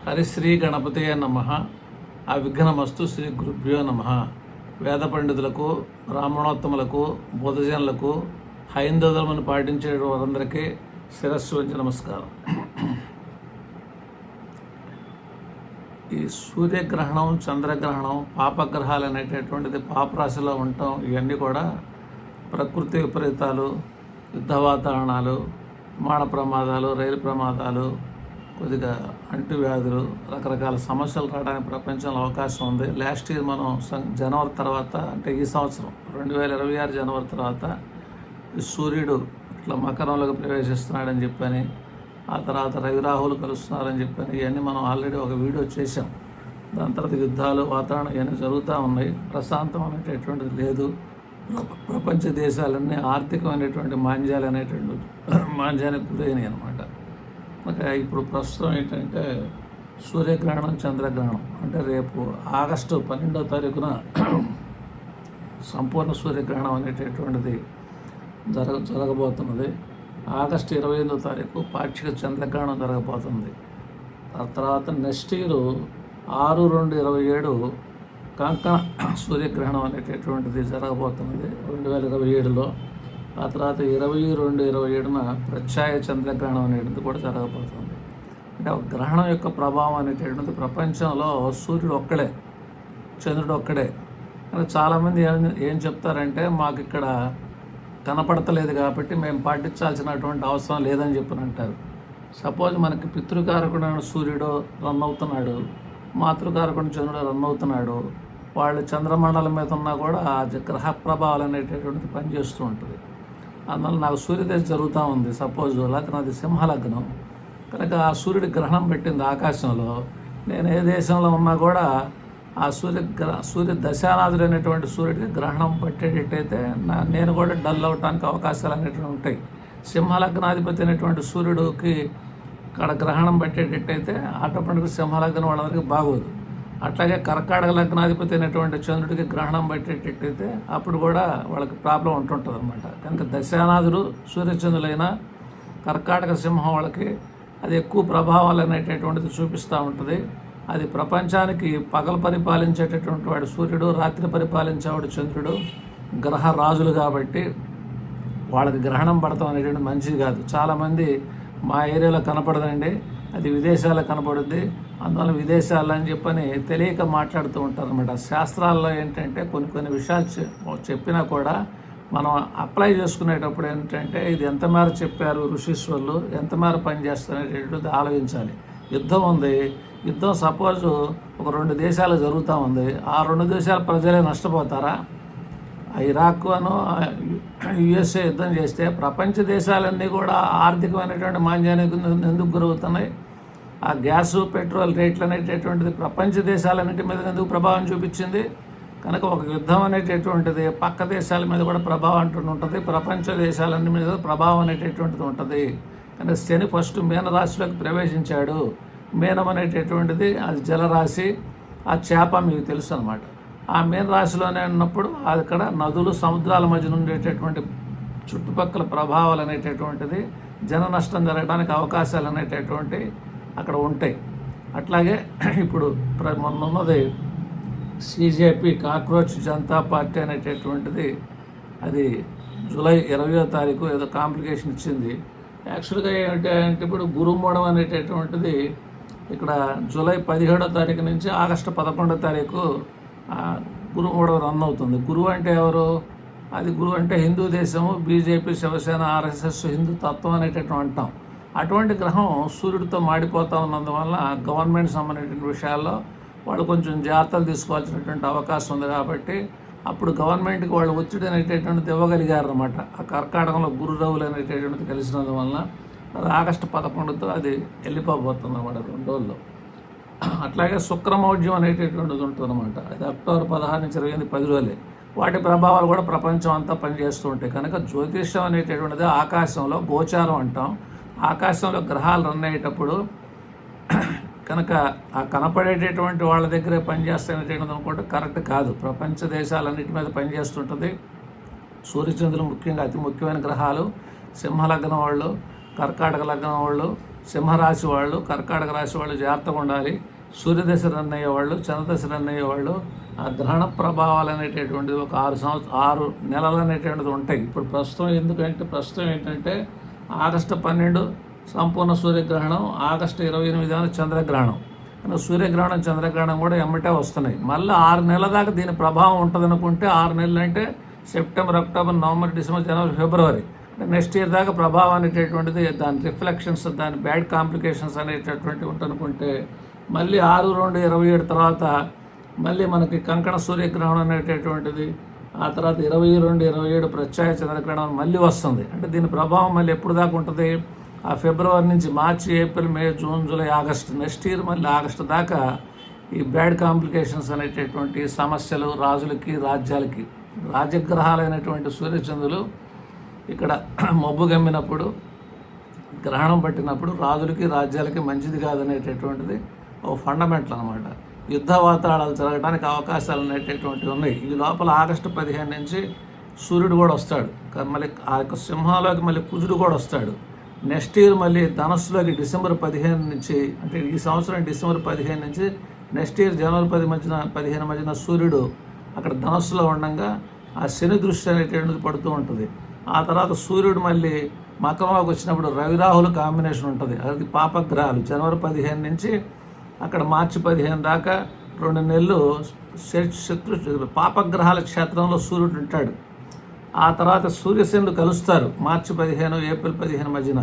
హరిశ్రీ గణపతయ నమ. అవిఘ్నమస్తు. శ్రీ గురుభ్యో నమ. వేద పండితులకు, బ్రాహ్మణోత్తములకు, బుధజనులకు, హైందవులను పాటించే వారందరికీ శిరస్సు వంచి నమస్కారం. ఈ సూర్యగ్రహణం, చంద్రగ్రహణం, పాపగ్రహాలు అనేటటువంటిది పాపరాశిలో ఉండటం, ఇవన్నీ కూడా ప్రకృతి విపరీతాలు, యుద్ధ వాతావరణాలు, విమాన ప్రమాదాలు, రైలు ప్రమాదాలు, కొద్దిగా అంటువ్యాధులు, రకరకాల సమస్యలు రావడానికి ప్రపంచంలో అవకాశం ఉంది. లాస్ట్ ఇయర్ మనం జనవరి తర్వాత, అంటే ఈ సంవత్సరం 2026 జనవరి తర్వాత సూర్యుడు ఇట్లా మకరంలోకి ప్రవేశిస్తున్నాడని చెప్పని, ఆ తర్వాత రవి రాహులు కలుస్తున్నారని చెప్పని, ఇవన్నీ మనం ఆల్రెడీ ఒక వీడియో చేసాం. దాని తర్వాత యుద్ధాలు, వాతావరణం ఇవన్నీ జరుగుతూ ఉన్నాయి. ప్రశాంతం అనేటటువంటిది లేదు. ప్రపంచ దేశాలన్నీ ఆర్థికమైనటువంటి మాంద్యానికి గురైనాయి అనమాట. ఇప్పుడు ప్రస్తుతం ఏంటంటే సూర్యగ్రహణం, చంద్రగ్రహణం, అంటే రేపు ఆగస్టు 12వ తారీఖున సంపూర్ణ సూర్యగ్రహణం అనేటటువంటిది జరగబోతున్నది. ఆగస్టు 28వ తారీఖు పాక్షిక చంద్రగ్రహణం జరగబోతుంది. ఆ తర్వాత నెక్స్ట్ ఇయర్ 6/2/27 కంకణ సూర్యగ్రహణం అనేటటువంటిది జరగబోతున్నది 2027లో. ఆ తర్వాత 20/2/27 ప్రత్యాయ చంద్రగ్రహణం అనేటువంటిది కూడా జరగబోతుంది. అంటే ఒక గ్రహణం యొక్క ప్రభావం అనేటటువంటిది ప్రపంచంలో సూర్యుడు ఒక్కడే, చంద్రుడు ఒక్కడే. కానీ చాలామంది ఏం చెప్తారంటే, మాకు ఇక్కడ కనపడతలేదు కాబట్టి మేము పాటించాల్సినటువంటి అవసరం లేదని చెప్పని అంటారు. సపోజ్ మనకి పితృకారకుడైన సూర్యుడు రన్ అవుతున్నాడు, మాతృకారకుడు చంద్రుడు రన్ అవుతున్నాడు. వాళ్ళు చంద్రమండలం మీద ఉన్నా కూడా ఆ గ్రహ ప్రభావాలు అనేటటువంటిది పనిచేస్తూ ఉంటుంది. అందువల్ల నాకు సూర్యదశ జరుగుతూ ఉంది సపోజ్, లేకపోతే నాది సింహలగ్నం కనుక ఆ సూర్యుడి గ్రహణం పెట్టింది ఆకాశంలో. నేను ఏ దేశంలో ఉన్నా కూడా ఆ సూర్య దశానాథుడు అనేటువంటి సూర్యుడికి గ్రహణం పట్టేటట్టయితే నేను కూడా డల్ అవడానికి అవకాశాలు అనేటువంటి ఉంటాయి. సింహలగ్నాధిపతి అయినటువంటి సూర్యుడికి ఇక్కడ గ్రహణం పెట్టేటట్టయితే ఆటోమేటిక్గా సింహలగ్నం వాళ్ళందరికీ బాగోదు. అట్లాగే కర్కాటక లగ్నాధిపతి అయినటువంటి చంద్రుడికి గ్రహణం పెట్టేటట్టయితే అప్పుడు కూడా వాళ్ళకి ప్రాబ్లం ఉంటుంటుంది అనమాట. కనుక దశానాథుడు సూర్యచంద్రులైన కర్కాటక సింహం వాళ్ళకి అది ఎక్కువ ప్రభావాలు అనేటటువంటిది చూపిస్తూ ఉంటుంది. అది ప్రపంచానికి పగలు పరిపాలించేటటువంటి వాడు సూర్యుడు, రాత్రి పరిపాలించేవాడు చంద్రుడు, గ్రహ రాజులు కాబట్టి వాళ్ళకి గ్రహణం పడతాం అనేటువంటి మంచిది కాదు. చాలామంది మా ఏరియాలో కనపడదండి, అది విదేశాల్లో కనపడుద్ది, అందువల్ల విదేశాల్లో అని చెప్పని తెలియక మాట్లాడుతూ ఉంటారు అనమాట. శాస్త్రాల్లో ఏంటంటే కొన్ని విషయాలు చెప్పినా కూడా మనం అప్లై చేసుకునేటప్పుడు ఏంటంటే ఇది ఎంత మేర చెప్పారు ఋషీశ్వరులు, ఎంత మేర పనిచేస్తున్నటువంటిది ఆలోచించాలి. యుద్ధం ఉంది, యుద్ధం సపోజు ఒక 2 దేశాలు జరుగుతూ ఉంది, ఆ 2 దేశాల ప్రజలే నష్టపోతారా? ఇరాక్ అను యుఎస్ఏ యుద్ధం చేస్తే ప్రపంచ దేశాలన్నీ కూడా ఆర్థికమైనటువంటి మాంద్యానికి ఎందుకు గురవుతున్నాయి? ఆ గ్యాసు, పెట్రోల్ రేట్లు అనేటటువంటిది ప్రపంచ దేశాలన్నిటి మీద ఎందుకు ప్రభావం చూపించింది? కనుక ఒక యుద్ధం అనేటటువంటిది పక్క దేశాల మీద కూడా ప్రభావం ఉంటుంది, ప్రపంచ దేశాలన్నిటి మీద ప్రభావం అనేటటువంటిది ఉంటుంది. కనుక శని ఫస్ట్ మీనరాశిలోకి ప్రవేశించాడు. మీనం అనేటటువంటిది అది జలరాశి, ఆ చేప మీకు తెలుసు అనమాట. ఆ మీనరాశిలోనే ఉన్నప్పుడు అక్కడ నదులు, సముద్రాల మధ్య ఉండేటటువంటి చుట్టుపక్కల ప్రభావాలు అనేటటువంటిది జన నష్టం జరగడానికి అవకాశాలు అనేటటువంటి అక్కడ ఉంటాయి. అట్లాగే ఇప్పుడు మొన్నది సిజేపి, కాక్రోచ్ జనతా పార్టీ అనేటటువంటిది అది జూలై 20వ తారీఖు ఏదో కాంప్లికేషన్ ఇచ్చింది. యాక్చువల్గా ఏంటంటే ఇప్పుడు గురుమూఢం అనేటటువంటిది ఇక్కడ జూలై 17వ తారీఖు నుంచి ఆగస్టు 11వ తారీఖు గురుమూఢం రన్ అవుతుంది. గురువు అంటే ఎవరు? అది గురువు అంటే హిందూ దేశము, బీజేపీ, శివసేన, ఆర్ఎస్ఎస్, హిందూ తత్వం అనేటటువంటి అంటాం. అటువంటి గ్రహం సూర్యుడితో మాడిపోతూ ఉన్నందువల్ల గవర్నమెంట్ సంబంధించిన విషయాల్లో వాళ్ళు కొంచెం జాగ్రత్తలు తీసుకోవాల్సినటువంటి అవకాశం ఉంది. కాబట్టి అప్పుడు గవర్నమెంట్కి వాళ్ళు ఒత్తిడి అనేటటువంటిది ఇవ్వగలిగారు అనమాట. ఆ కర్కాటకంలో గురు రవులు అనేటటువంటిది కలిసినందువల్ల అది ఆగస్టు 11తో అది వెళ్ళిపోబోతుంది అన్నమాట 2 రోజుల్లో. అట్లాగే శుక్రమౌఢ్యం అనేటటువంటిది ఉంటుంది అనమాట. అది అక్టోబర్ 16 నుంచి 28, 10 రోజులే. వాటి ప్రభావాలు కూడా ప్రపంచం అంతా పనిచేస్తూ ఉంటాయి. కనుక జ్యోతిష్యం అనేటటువంటిది ఆకాశంలో గోచారం అంటాం. ఆకాశంలో గ్రహాలు రన్ అయ్యేటప్పుడు కనుక ఆ కనపడేటటువంటి వాళ్ళ దగ్గరే పనిచేస్తాయనేటువంటిది అనుకుంటే కరెక్ట్ కాదు. ప్రపంచ దేశాలన్నిటి మీద పనిచేస్తుంటుంది. సూర్యచంద్రులు ముఖ్యంగా అతి ముఖ్యమైన గ్రహాలు. సింహలగ్నం వాళ్ళు, కర్కాటక లగ్నం వాళ్ళు, సింహరాశి వాళ్ళు, కర్కాటక రాశి వాళ్ళు జాగ్రత్తగా ఉండాలి. సూర్యదశ రన్ అయ్యేవాళ్ళు, చంద్రదశ రన్ అయ్యేవాళ్ళు ఆ గ్రహణ ప్రభావాలు అనేటటువంటిది ఒక 6 నెలలు అనేటువంటిది ఉంటాయి. ఇప్పుడు ప్రస్తుతం ఏంటంటే ఆగస్టు 12 సంపూర్ణ సూర్యగ్రహణం, ఆగస్టు 28 చంద్రగ్రహణం. సూర్యగ్రహణం చంద్రగ్రహణం కూడా ఎమ్మటే వస్తున్నాయి. మళ్ళీ 6 నెలల దాకా దీని ప్రభావం ఉంటుంది అనుకుంటే, 6 నెలలు అంటే సెప్టెంబర్, అక్టోబర్, నవంబర్, డిసెంబర్, జనవరి, ఫిబ్రవరి, అంటే నెక్స్ట్ ఇయర్ దాకా ప్రభావం అనేటటువంటిది, దాని రిఫ్లెక్షన్స్, దాని బ్యాడ్ కాంప్లికేషన్స్ అనేటటువంటివి ఉంటనుకుంటే, మళ్ళీ 6/2/27 తర్వాత మళ్ళీ మనకి కంకణ సూర్యగ్రహణం అనేటటువంటిది, ఆ తర్వాత 22/27 ప్రత్యయ చంద్రగ్రహణం మళ్ళీ వస్తుంది. అంటే దీని ప్రభావం మళ్ళీ ఎప్పుడు దాకా ఉంటుంది? ఆ ఫిబ్రవరి నుంచి March, April, May, June, July, August, next year మళ్ళీ ఆగస్టు దాకా ఈ బ్యాడ్ కాంప్లికేషన్స్ అనేటటువంటి సమస్యలు రాజులకి, రాజ్యాలకి, రాజగ్రహాలైనటువంటి సూర్యచంద్రులు ఇక్కడ మబ్బు గమ్మినప్పుడు, గ్రహణం పట్టినప్పుడు రాజులకి, రాజ్యాలకి మంచిది కాదనేటటువంటిది ఒక ఫండమెంటల్ అనమాట. యుద్ధ వాతావరణాలు జరగడానికి అవకాశాలు అనేటటువంటివి ఉన్నాయి. ఈ లోపల ఆగస్టు 15 నుంచి సూర్యుడు కూడా వస్తాడు. మళ్ళీ ఆ యొక్క సింహంలోకి మళ్ళీ కుజుడు కూడా వస్తాడు. నెక్స్ట్ ఇయర్ మళ్ళీ ధనస్సులోకి డిసెంబర్ 15 నుంచి, అంటే ఈ సంవత్సరం డిసెంబర్ 15 నుంచి నెక్స్ట్ ఇయర్ జనవరి 15 మధ్యన సూర్యుడు అక్కడ ధనస్సులో ఉండగా ఆ శని దృష్టి అనేటువంటిది పడుతూ ఉంటుంది. ఆ తర్వాత సూర్యుడు మళ్ళీ మకరంలోకి వచ్చినప్పుడు రవిరాహుల కాంబినేషన్ ఉంటుంది. అది పాపగ్రహాలు. జనవరి 15 నుంచి అక్కడ మార్చి 15 దాకా 2 నెలలు పాపగ్రహాల క్షేత్రంలో సూర్యుడు ఉంటాడు. ఆ తర్వాత సూర్యశనులు కలుస్తారు మార్చి 15, ఏప్రిల్ 15 మధ్యన.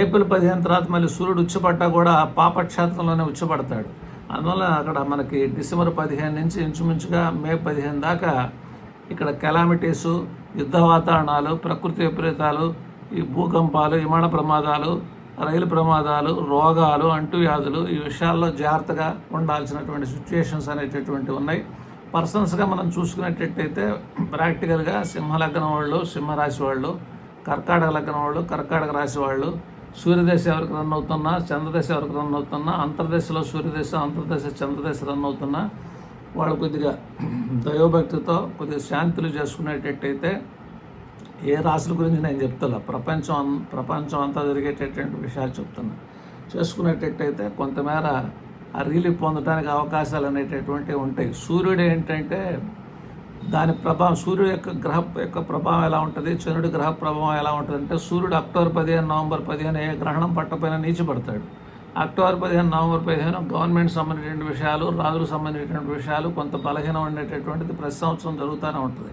ఏప్రిల్ 15 తర్వాత మళ్ళీ సూర్యుడు ఉచ్చపడ్డా కూడా పాపక్షేత్రంలోనే ఉచ్చపడతాడు. అందువల్ల అక్కడ మనకి డిసెంబర్ 15 నుంచి ఇంచుమించుగా మే 15 దాకా ఇక్కడ కెలామిటీసు, యుద్ధ వాతావరణాలు, ప్రకృతి విపరీతాలు, ఈ భూకంపాలు, విమాన ప్రమాదాలు, రైలు ప్రమాదాలు, రోగాలు, అంటువ్యాధులు, ఈ విషయాల్లో జాగ్రత్తగా ఉండాల్సినటువంటి సిచ్యుయేషన్స్ అనేటటువంటివి ఉన్నాయి. పర్సన్స్గా మనం చూసుకునేటట్టయితే ప్రాక్టికల్గా సింహలగ్నం వాళ్ళు, సింహరాశి వాళ్ళు, కర్కాటక లగ్నం వాళ్ళు, కర్కాటక రాశి వాళ్ళు, సూర్యదశ ఎవరికి రన్ అవుతున్నా, చంద్రదశ ఎవరికి రన్ అవుతున్నా, అంతర్దశలో సూర్యదశ, అంతర్దశ చంద్రదశ రన్ అవుతున్నా వాళ్ళు కొద్దిగా దైవభక్తితో కొద్దిగా శాంతులు చేసుకునేటట్టయితే, ఏ రాశుల గురించి నేను చెప్తున్నా, ప్రపంచం అంతా జరిగేటటువంటి విషయాలు చెప్తున్నా, చేసుకునేటట్టయితే కొంతమేర ఆ రిలీఫ్ పొందడానికి అవకాశాలు అనేటటువంటివి ఉంటాయి. సూర్యుడు ఏంటంటే దాని ప్రభావం, సూర్యుడు యొక్క ప్రభావం ఎలా ఉంటుంది, చంద్రుడి గ్రహ ప్రభావం ఎలా ఉంటుంది అంటే, సూర్యుడు అక్టోబర్ 15, నవంబర్ 15 ఏ గ్రహణం పట్టపైన నీచిపడతాడు. అక్టోబర్ 15, నవంబర్ 15 గవర్నమెంట్ సంబంధించిన విషయాలు, రాజులకు సంబంధించినటువంటి విషయాలు కొంత బలహీనం ఉండేటటువంటిది ప్రతి సంవత్సరం జరుగుతూనే ఉంటుంది.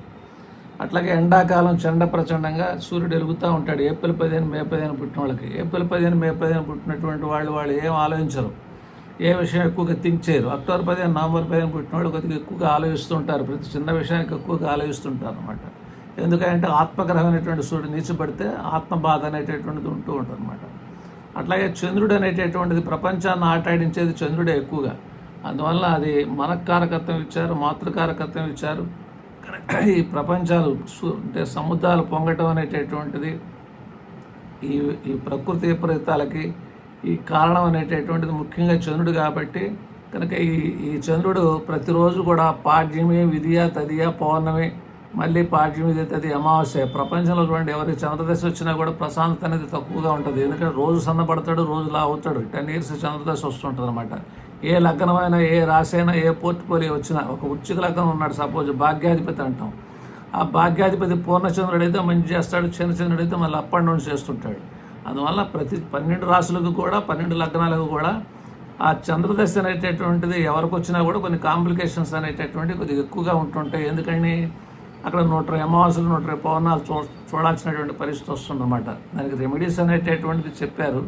అట్లాగే ఎండాకాలం చెండ ప్రచండంగా సూర్యుడు వెలుగుతూ ఉంటాడు. ఏప్రిల్ 15, మే 15 పుట్టిన వాళ్ళకి, ఏప్రిల్ 15, మే 15 పుట్టినటువంటి వాళ్ళు ఏం ఆలోచించరు, ఏ విషయం ఎక్కువగా థింక్ చేయరు. అక్టోబర్ 15, నవంబర్ 15 పుట్టిన వాళ్ళు కొద్దిగా ఎక్కువగా ఆలోచిస్తుంటారు, ప్రతి చిన్న విషయానికి ఎక్కువగా ఆలోచిస్తుంటారు అనమాట. ఎందుకంటే ఆత్మగ్రహమైనటువంటి సూర్యుడు నీచబడితే ఆత్మబాధ అనేటటువంటిది ఉంటూ ఉంటుంది అనమాట. అట్లాగే చంద్రుడు అనేటటువంటిది ప్రపంచాన్ని ఆటాడించేది చంద్రుడే ఎక్కువగా. అందువల్ల అది మనకారకత్వం ఇచ్చారు, మాతృకారకత్వం ఇచ్చారు. ఈ ప్రపంచాలు అంటే సముద్రాలు పొంగటం అనేటటువంటిది ఈ ప్రకృతి విపరీతాలకి ఈ కారణం అనేటటువంటిది ముఖ్యంగా చంద్రుడు కాబట్టి కనుక ఈ చంద్రుడు ప్రతిరోజు కూడా పాడ్యమి, విధియ, తదియ, పౌర్ణమి, మళ్ళీ పాడ్యమి, తది, అమావాస్య. ప్రపంచంలో చూడండి, ఎవరికి చంద్రదశ వచ్చినా కూడా ప్రశాంతత అనేది తక్కువగా ఉంటుంది. ఎందుకంటే రోజు సన్నపడతాడు, రోజు లా అవుతాడు. 10 years చంద్రదశ వస్తుంటుంది అనమాట. ఏ లగ్నమైనా, ఏ రాశి అయినా, ఏ పోర్ట్ఫోలియో వచ్చినా, ఒక వృశ్చిక లగ్నం ఉన్నాడు సపోజ్, భాగ్యాధిపతి అంటాం. ఆ భాగ్యాధిపతి పూర్ణచంద్రుడు అయితే మంచి చేస్తాడు, చంద్రుడు అయితే మళ్ళీ అప్ అండ్ డౌన్ చేస్తుంటాడు. అందువల్ల ప్రతి 12 రాశులకు కూడా, 12 లగ్నాలకు కూడా ఆ చంద్రదశ అనేటటువంటిది ఎవరికి వచ్చినా కూడా కొన్ని కాంప్లికేషన్స్ అనేటటువంటివి కొద్దిగా ఎక్కువగా ఉంటుంటాయి. ఎందుకని అక్కడ 120 అమావాస్యలు, 120 పౌర్ణాలు చూడాల్సినటువంటి పరిస్థితి వస్తుందన్నమాట. దానికి రెమెడీస్ అనేటటువంటిది చెప్పారు.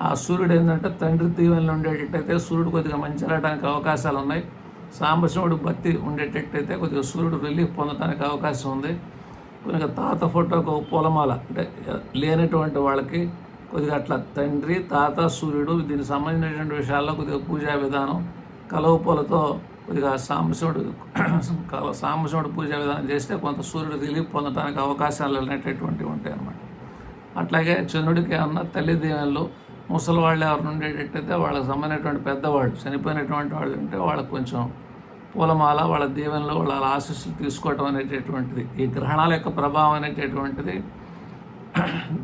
ఆ సూర్యుడు ఏంటంటే తండ్రి దీవెనలు ఉండేటట్టయితే సూర్యుడు కొద్దిగా మంచి వెళ్ళడానికి అవకాశాలు ఉన్నాయి. సాంబశివుడు భక్తి ఉండేటట్టయితే కొద్దిగా సూర్యుడు రిలీఫ్ పొందడానికి అవకాశం ఉంది. కొద్దిగా తాత ఫోటోకు పూలమాల అంటే లేనటువంటి వాళ్ళకి కొద్దిగా అట్లా తండ్రి, తాత, సూర్యుడు దీనికి సంబంధించినటువంటి విషయాల్లో కొద్దిగా పూజా విధానం కలువ పూలతో కొద్దిగా సాంబశివుడు పూజా విధానం చేస్తే కొంత సూర్యుడు రిలీఫ్ పొందడానికి అవకాశాలు అనేటటువంటివి ఉంటాయి అన్నమాట. అట్లాగే చంద్రుడికి ఏమన్నా తల్లి దీవెనలు, ముసలి వాళ్ళు ఎవరు ఉండేటట్టయితే వాళ్ళకి సంబంధించినటువంటి పెద్దవాళ్ళు, చనిపోయినటువంటి వాళ్ళు ఉంటే వాళ్ళకి కొంచెం పూలమాల, వాళ్ళ దీవెనలు, వాళ్ళ ఆశీస్సులు తీసుకోవటం అనేటటువంటిది, ఈ గ్రహణాల యొక్క ప్రభావం అనేటటువంటిది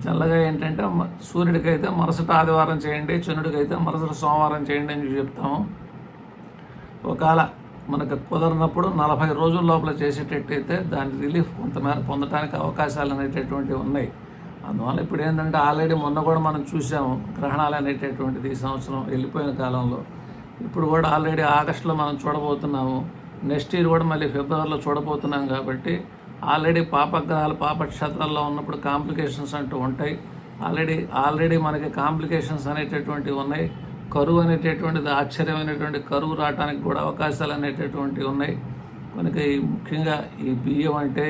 చల్లగా ఏంటంటే సూర్యుడికైతే మరుసటి ఆదివారం చేయండి, చంద్రుడికైతే మరుసటి సోమవారం చేయండి అని చెప్తాము. ఒకవేళ మనకు కుదరినప్పుడు 40 రోజుల లోపల చేసేటట్టయితే దాని రిలీఫ్ కొంతమేర పొందడానికి అవకాశాలు అనేటటువంటివి ఉన్నాయి. అందువల్ల ఇప్పుడు ఏంటంటే ఆల్రెడీ మొన్న కూడా మనం చూసాము గ్రహణాలు అనేటటువంటిది ఈ సంవత్సరం వెళ్ళిపోయిన కాలంలో. ఇప్పుడు కూడా ఆల్రెడీ ఆగస్టులో మనం చూడబోతున్నాము. నెక్స్ట్ ఇయర్ కూడా మళ్ళీ ఫిబ్రవరిలో చూడబోతున్నాం. కాబట్టి ఆల్రెడీ పాపగ్రహాలు పాపక్షేత్రాల్లో ఉన్నప్పుడు కాంప్లికేషన్స్ అంటూ ఉంటాయి. ఆల్రెడీ మనకి కాంప్లికేషన్స్ అనేటటువంటివి ఉన్నాయి. కరువు అనేటటువంటిది ఆశ్చర్యమైనటువంటి కరువు రావడానికి కూడా అవకాశాలు అనేటటువంటివి ఉన్నాయి. మనకి ముఖ్యంగా ఈ బియ్యం అంటే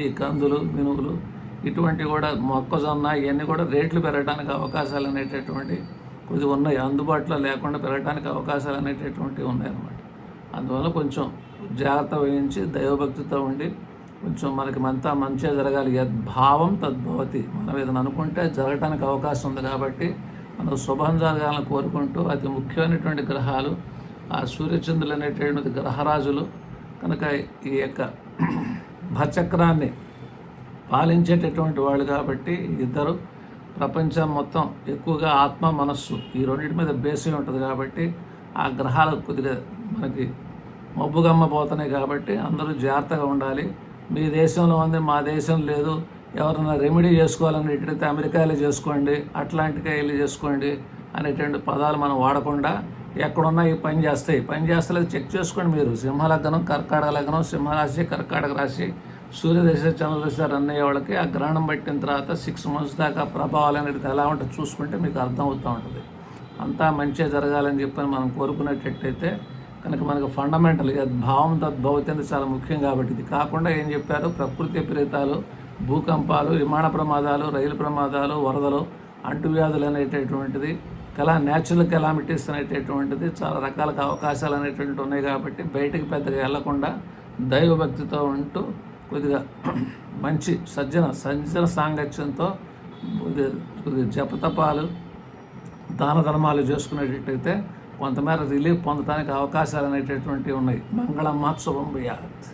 ఈ కందులు మినువులు ఇటువంటి కూడా మొక్కజొన్న ఇవన్నీ కూడా రేట్లు పెరగడానికి అవకాశాలు అనేటటువంటి కొద్దిగా ఉన్నాయి. అందుబాటులో లేకుండా పెరగడానికి అవకాశాలు అనేటటువంటివి ఉన్నాయన్నమాట. అందువల్ల కొంచెం జాగ్రత్త వహించి దైవభక్తితో ఉండి కొంచెం మనకి అంతా మంచిగా జరగాలి. యద్భావం తద్భవతి. మనం ఏదైనా అనుకుంటే జరగడానికి అవకాశం ఉంది. కాబట్టి మనకు శుభం జరగాలని కోరుకుంటూ అతి ముఖ్యమైనటువంటి గ్రహాలు ఆ సూర్యచంద్రులు అనేటటువంటి గ్రహరాజులు కనుక ఈ యొక్క భచక్రాన్ని పాలించేటటువంటి వాళ్ళు. కాబట్టి ఇద్దరు ప్రపంచం మొత్తం ఎక్కువగా ఆత్మ మనస్సు ఈ రెండింటి మీద బేసి ఉంటుంది. కాబట్టి ఆ గ్రహాలు కొద్దిగా మనకి మబ్బుగమ్మబోతున్నాయి. కాబట్టి అందరూ జాగ్రత్తగా ఉండాలి. మీ దేశంలో ఉంది, మా దేశం లేదు, ఎవరైనా రెమెడీ చేసుకోవాలని ఎట్లయితే అమెరికాలో చేసుకోండి, అట్లాంటికే వెళ్ళి చేసుకోండి అనేటువంటి పదాలు మనం వాడకుండా ఎక్కడున్నా ఈ పని చేస్తలేదు చెక్ చేసుకోండి. మీరు సింహలగ్నం, కర్కాటక లగ్నం, సింహరాశి, కర్కాటక రాశి, సూర్యదశ చంద్రదశ రన్ అయ్యే వాళ్ళకి ఆ గ్రహణం పట్టిన తర్వాత 6 months దాకా ప్రభావాలు అనేది ఎలా ఉంటుంది చూసుకుంటే మీకు అర్థం అవుతూ ఉంటుంది. అంతా మంచిగా జరగాలని చెప్పని మనం కోరుకునేటట్టయితే కనుక మనకు ఫండమెంటల్ భావం తద్భవతి అనేది చాలా ముఖ్యం. కాబట్టి ఇది కాకుండా ఏం చెప్పారు, ప్రకృతి విపరీతాలు, భూకంపాలు, విమాన ప్రమాదాలు, రైలు ప్రమాదాలు, వరదలు, అంటువ్యాధులు అనేటటువంటిది న్యాచురల్ కెలామిటీస్ అనేటటువంటిది చాలా రకాల అవకాశాలు అనేటువంటివి ఉన్నాయి. కాబట్టి బయటికి పెద్దగా వెళ్లకుండా దైవభక్తితో ఉంటూ కొద్దిగా మంచి సజ్జన సాంగత్యంతో కొద్దిగా జపతపాలు, దాన ధర్మాలు చేసుకునేటట్టయితే కొంతమేర రిలీఫ్ పొందడానికి అవకాశాలు అనేటటువంటివి ఉన్నాయి. మంగళం శుభం భూయాత్.